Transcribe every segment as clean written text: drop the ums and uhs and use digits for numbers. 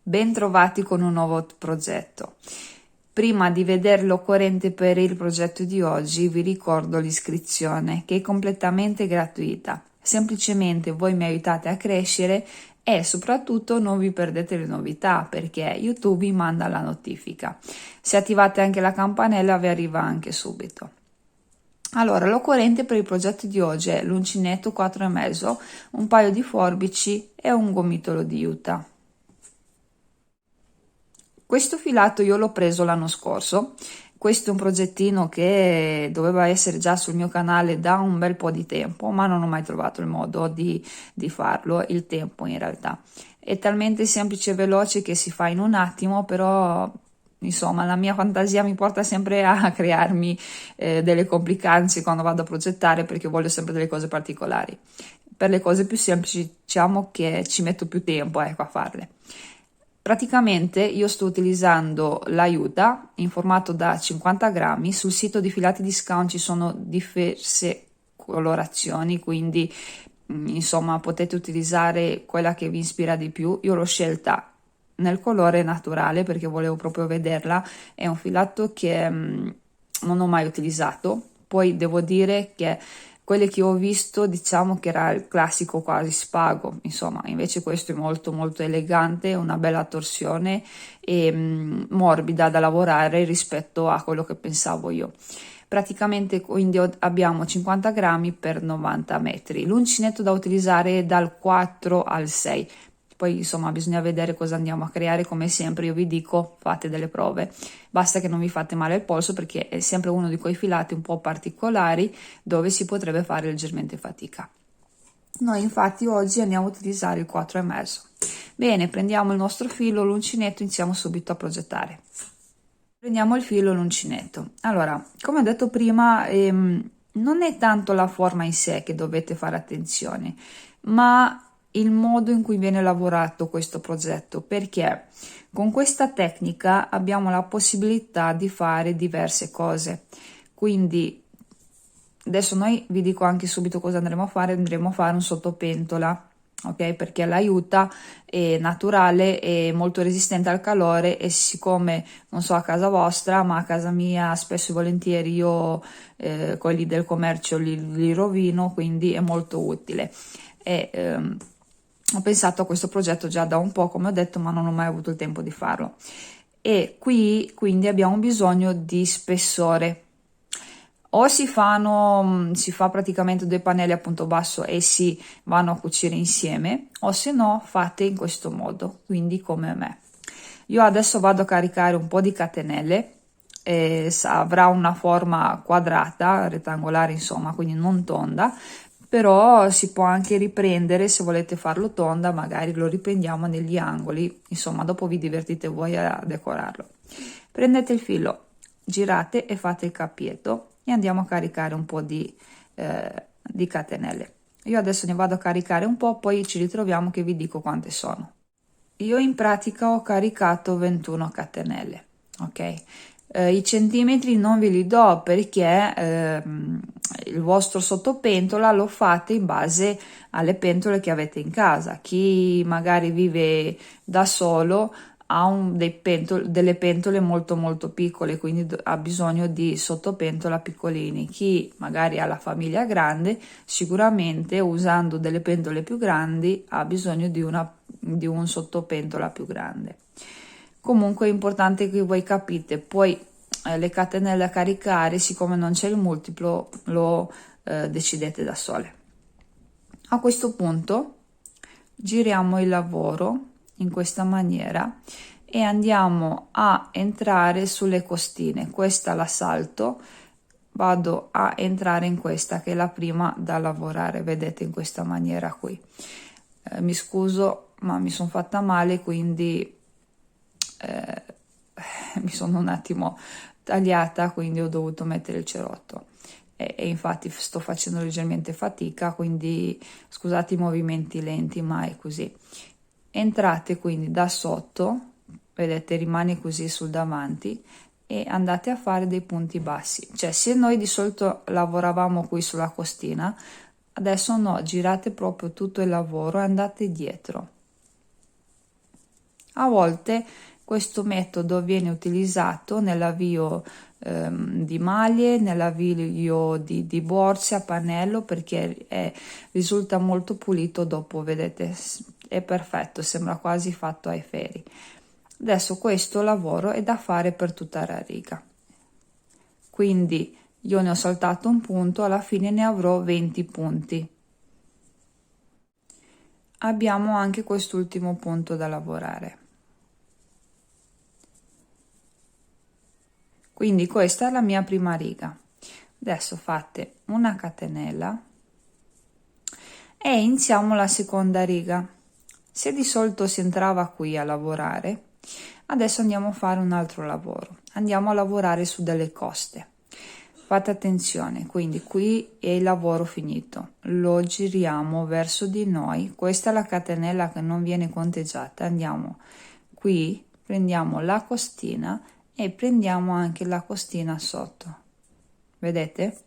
Bentrovati con un nuovo progetto. Prima di vedere l'occorrente per il progetto di oggi vi ricordo l'iscrizione che è completamente gratuita. Semplicemente voi mi aiutate a crescere e soprattutto non vi perdete le novità perché YouTube vi manda la notifica. Se attivate anche la campanella vi arriva anche subito. Allora, l'occorrente per il progetto di oggi è l'uncinetto 4,5, un paio di forbici e un gomitolo di juta. Questo filato io l'ho preso l'anno scorso, questo è un progettino che doveva essere già sul mio canale da un bel po' di tempo, ma non ho mai trovato il modo di farlo, il tempo in realtà. È talmente semplice e veloce che si fa in un attimo, però insomma la mia fantasia mi porta sempre a crearmi delle complicanze quando vado a progettare perché voglio sempre delle cose particolari. Per le cose più semplici diciamo che ci metto più tempo, ecco, a farle. Praticamente io sto utilizzando l'aiuta in formato da 50 grammi, sul sito di Filati Discount ci sono diverse colorazioni, quindi insomma potete utilizzare quella che vi ispira di più. Io l'ho scelta nel colore naturale perché volevo proprio vederla, è un filato che non ho mai utilizzato, poi devo dire che quelle che ho visto diciamo che era il classico quasi spago, insomma invece questo è molto molto elegante, una bella torsione e morbida da lavorare rispetto a quello che pensavo io. Praticamente quindi abbiamo 50 grammi per 90 metri, l'uncinetto da utilizzare è dal 4 al 6, poi insomma bisogna vedere cosa andiamo a creare, come sempre io vi dico fate delle prove, basta che non vi fate male al polso perché è sempre uno di quei filati un po' particolari dove si potrebbe fare leggermente fatica. Noi infatti oggi andiamo a utilizzare il 4,5. Bene, prendiamo il nostro filo, l'uncinetto, iniziamo subito a progettare. Prendiamo il filo e l'uncinetto. Allora, come ho detto prima, non è tanto la forma in sé che dovete fare attenzione, ma il modo in cui viene lavorato questo progetto, perché con questa tecnica abbiamo la possibilità di fare diverse cose. Quindi adesso noi vi dico anche subito cosa andremo a fare un sottopentola, ok? Perché l'aiuta è naturale, è molto resistente al calore e siccome non so a casa vostra, ma a casa mia spesso e volentieri io quelli del commercio li rovino, quindi è molto utile. E, ho pensato a questo progetto già da un po', come ho detto, ma non ho mai avuto il tempo di farlo. E qui quindi abbiamo bisogno di spessore. O si fa praticamente due pannelli a punto basso e si vanno a cucire insieme, o se no fate in questo modo, quindi come me. Io adesso vado a caricare un po' di catenelle, avrà una forma quadrata, rettangolare insomma, quindi non tonda, però si può anche riprendere se volete farlo tonda, magari lo riprendiamo negli angoli, insomma dopo vi divertite voi a decorarlo. Prendete il filo, girate e fate il cappietto e andiamo a caricare un po' di catenelle. Io adesso ne vado a caricare un po', poi ci ritroviamo che vi dico quante sono. Io in pratica ho caricato 21 catenelle, ok? I centimetri non ve li do perché il vostro sottopentola lo fate in base alle pentole che avete in casa. Chi magari vive da solo ha delle pentole molto molto piccole, quindi ha bisogno di sottopentola piccolini. Chi magari ha la famiglia grande, sicuramente usando delle pentole più grandi ha bisogno di un sottopentola più grande. Comunque è importante che voi capite, poi le catenelle a caricare, siccome non c'è il multiplo, lo decidete da sole. A questo punto giriamo il lavoro in questa maniera e andiamo a entrare sulle costine. Questa la salto, vado a entrare in questa che è la prima da lavorare, vedete, in questa maniera qui. Mi scuso ma mi sono fatta male, quindi mi sono un attimo tagliata, quindi ho dovuto mettere il cerotto e infatti sto facendo leggermente fatica, quindi scusate i movimenti lenti, ma è così. Entrate quindi da sotto, vedete, rimane così sul davanti e andate a fare dei punti bassi. Cioè, se noi di solito lavoravamo qui sulla costina, adesso no, girate proprio tutto il lavoro e andate dietro. A volte questo metodo viene utilizzato nell'avvio di maglie, nell'avvio di borse a pannello, perché risulta molto pulito dopo, vedete, è perfetto, sembra quasi fatto ai ferri. Adesso questo lavoro è da fare per tutta la riga, quindi io ne ho saltato un punto, alla fine ne avrò 20 punti. Abbiamo anche quest'ultimo punto da lavorare. Quindi questa è la mia prima riga. Adesso fate una catenella e iniziamo la seconda riga. Se di solito si entrava qui a lavorare, adesso andiamo a fare un altro lavoro. Andiamo a lavorare su delle coste. Fate attenzione, quindi qui è il lavoro finito, lo giriamo verso di noi, questa è la catenella che non viene conteggiata, andiamo qui, prendiamo la costina e prendiamo anche la costina sotto, vedete?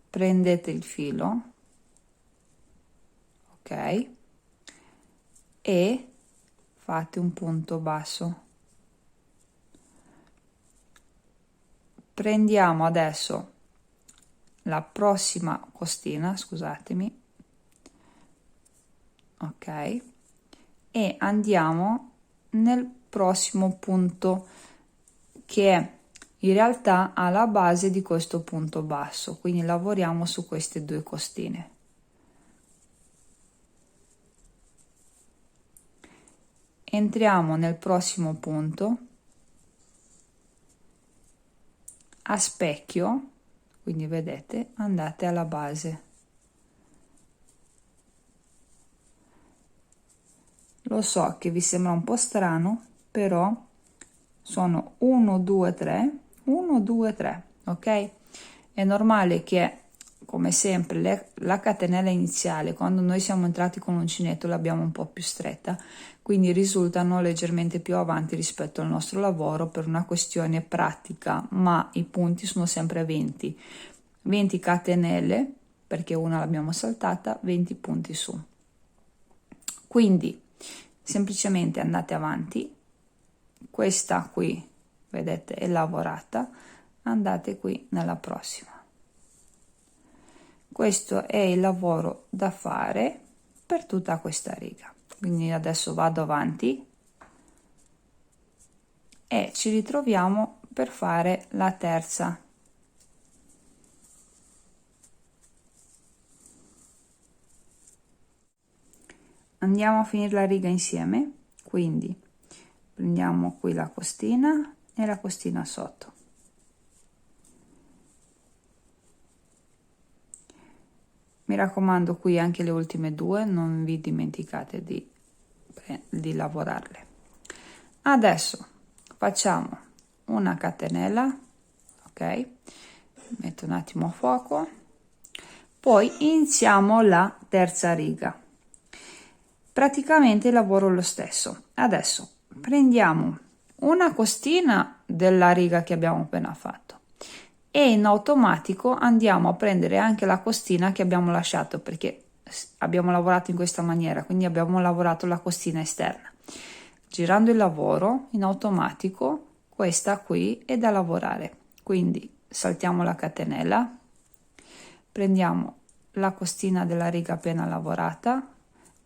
Prendete il filo, ok, e fate un punto basso. Prendiamo adesso la prossima costina, scusatemi, ok, e andiamo nel prossimo punto che è in realtà alla base di questo punto basso, quindi lavoriamo su queste due costine. Entriamo nel prossimo punto a specchio, quindi vedete, andate alla base. Lo so che vi sembra un po' strano, però sono 1 2 3 1 2 3, ok? È normale che, come sempre, la catenella iniziale, quando noi siamo entrati con l'uncinetto, l'abbiamo un po' più stretta, quindi risultano leggermente più avanti rispetto al nostro lavoro per una questione pratica, ma i punti sono sempre 20 catenelle, perché una l'abbiamo saltata, 20 punti su. Quindi semplicemente andate avanti, questa qui vedete è lavorata, andate qui nella prossima. Questo è il lavoro da fare per tutta questa riga, quindi adesso vado avanti e ci ritroviamo per fare la terza. Andiamo a finire la riga insieme, quindi prendiamo qui la costina e la costina sotto. Mi raccomando, qui anche le ultime due non vi dimenticate di lavorarle. Adesso facciamo una catenella, ok, metto un attimo a fuoco, poi iniziamo la terza riga. Praticamente lavoro lo stesso. Adesso prendiamo una costina della riga che abbiamo appena fatto e in automatico andiamo a prendere anche la costina che abbiamo lasciato, perché abbiamo lavorato in questa maniera, quindi abbiamo lavorato la costina esterna. Girando il lavoro in automatico, questa qui è da lavorare, quindi saltiamo la catenella, prendiamo la costina della riga appena lavorata,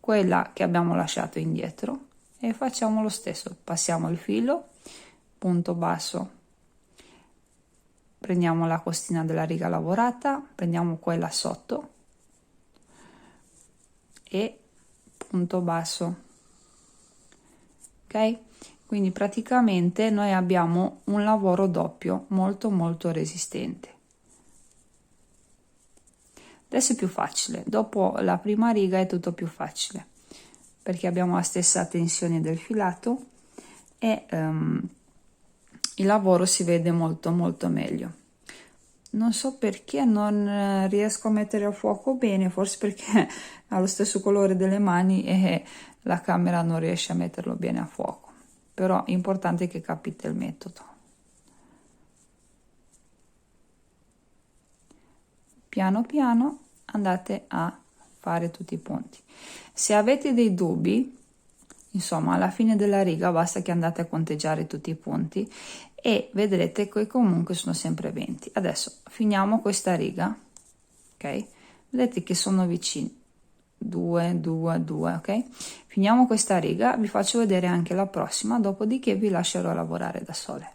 quella che abbiamo lasciato indietro, e facciamo lo stesso, passiamo il filo, punto basso, prendiamo la costina della riga lavorata, prendiamo quella sotto e punto basso, ok? Quindi praticamente noi abbiamo un lavoro doppio molto resistente. Adesso è più facile, dopo la prima riga è tutto più facile perché abbiamo la stessa tensione del filato e il lavoro si vede molto meglio. Non so perché non riesco a mettere a fuoco bene, forse perché ha lo stesso colore delle mani e la camera non riesce a metterlo bene a fuoco, però è importante che capite il metodo. Piano piano andate a fare tutti i punti. Se avete dei dubbi, Insomma, alla fine della riga basta che andate a conteggiare tutti i punti e vedrete che comunque sono sempre 20. Adesso finiamo questa riga, ok? Vedete che sono vicini, 2, 2, 2, ok? Finiamo questa riga, vi faccio vedere anche la prossima, dopodiché vi lascerò lavorare da sole.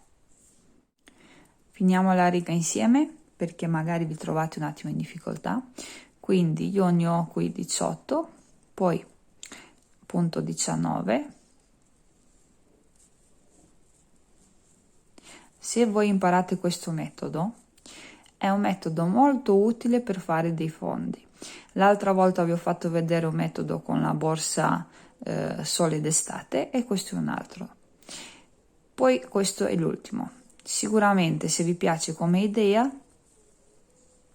Finiamo la riga insieme perché magari vi trovate un attimo in difficoltà. Quindi io ne ho qui 18, poi punto 19. Se voi imparate questo metodo, è un metodo molto utile per fare dei fondi. L'altra volta vi ho fatto vedere un metodo con la borsa sole d'estate e questo è un altro. Poi questo è l'ultimo. Sicuramente se vi piace come idea,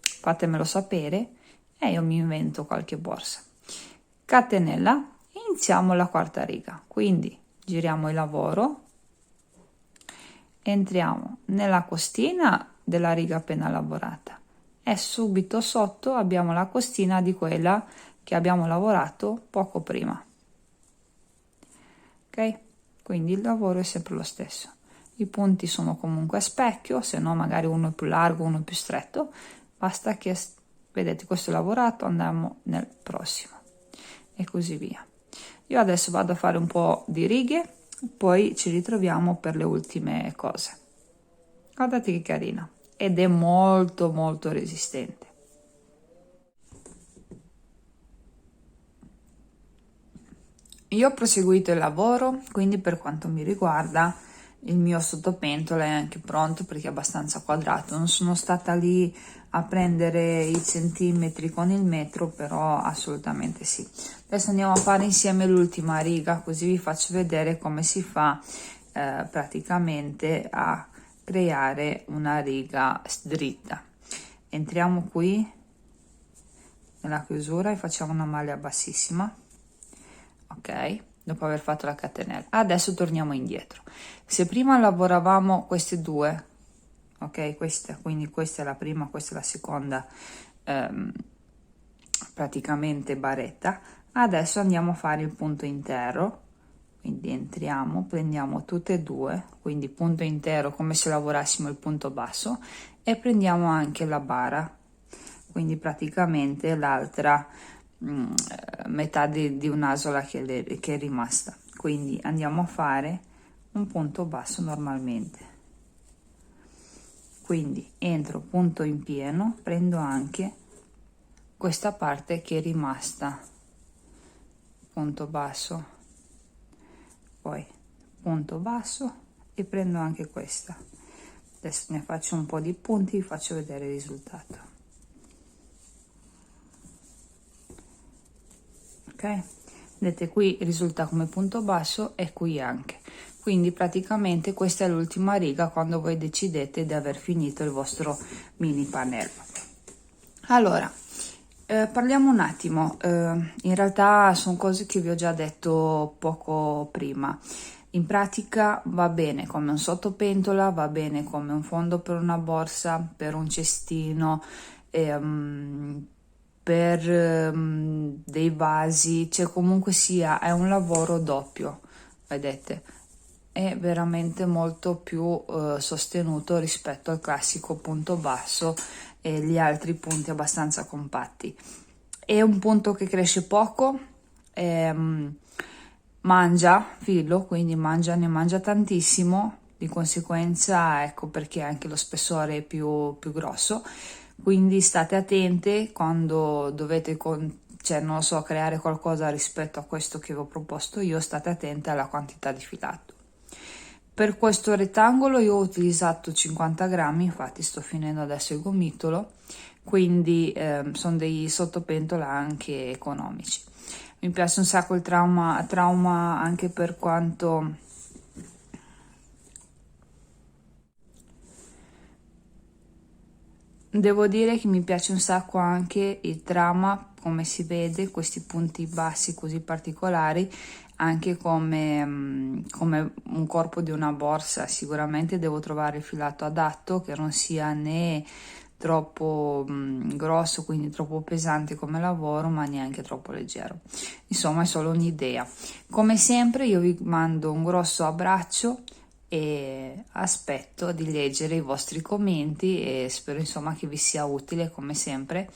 fatemelo sapere e io mi invento qualche borsa. Catenella, iniziamo la quarta riga, quindi giriamo il lavoro, entriamo nella costina della riga appena lavorata e subito sotto abbiamo la costina di quella che abbiamo lavorato poco prima. Ok? Quindi il lavoro è sempre lo stesso. I punti sono comunque a specchio, se no magari uno è più largo, uno è più stretto, basta che vedete questo è lavorato, andiamo nel prossimo e così via. Io adesso vado a fare un po' di righe, poi ci ritroviamo per le ultime cose. Guardate che carina ed è molto molto resistente. Io ho proseguito il lavoro, quindi per quanto mi riguarda il mio sottopentola è anche pronto perché è abbastanza quadrato. Non sono stata lì a prendere i centimetri con il metro, però assolutamente sì. Adesso andiamo a fare insieme l'ultima riga, così vi faccio vedere come si fa praticamente a creare una riga dritta. Entriamo qui nella chiusura e facciamo una maglia bassissima. Ok, dopo aver fatto la catenella. Adesso torniamo indietro. Se prima lavoravamo queste due, ok, quindi questa è la prima, questa è la seconda praticamente barretta, adesso andiamo a fare il punto intero, quindi entriamo, prendiamo tutte e due, quindi punto intero come se lavorassimo il punto basso e prendiamo anche la bara, quindi praticamente l'altra metà di un'asola che è rimasta. Quindi andiamo a fare un punto basso normalmente, quindi entro punto in pieno, prendo anche questa parte che è rimasta, punto basso, poi punto basso e prendo anche questa. Adesso ne faccio un po' di punti, vi faccio vedere il risultato. Ok, vedete qui risulta come punto basso e qui anche, quindi praticamente questa è l'ultima riga quando voi decidete di aver finito il vostro mini pannello. Allora parliamo un attimo, in realtà sono cose che vi ho già detto poco prima. In pratica va bene come un sottopentola, va bene come un fondo per una borsa, per un cestino, per dei vasi, cioè comunque sia è un lavoro doppio, vedete, è veramente molto più sostenuto rispetto al classico punto basso e gli altri punti abbastanza compatti. È un punto che cresce poco, mangia filo, quindi ne mangia tantissimo, di conseguenza ecco perché anche lo spessore è più grosso, quindi state attente quando dovete cioè non lo so, creare qualcosa rispetto a questo che vi ho proposto io, state attente alla quantità di filato. Per questo rettangolo io ho utilizzato 50 grammi, infatti sto finendo adesso il gomitolo, quindi sono dei sottopentola anche economici. Mi piace un sacco il trauma anche per quanto devo dire che mi piace un sacco anche il trama, come si vede, questi punti bassi così particolari, anche come un corpo di una borsa. Sicuramente devo trovare il filato adatto che non sia né troppo grosso, quindi troppo pesante come lavoro, ma neanche troppo leggero. Insomma, è solo un'idea. Come sempre io vi mando un grosso abbraccio e aspetto di leggere i vostri commenti e spero insomma che vi sia utile come sempre,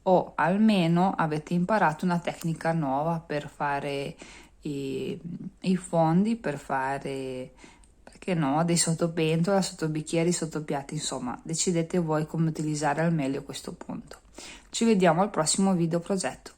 o almeno avete imparato una tecnica nuova per fare i fondi, per fare, perché no, dei sottopentola, sottobicchieri, sottopiatti, insomma decidete voi come utilizzare al meglio questo punto. Ci vediamo al prossimo video progetto.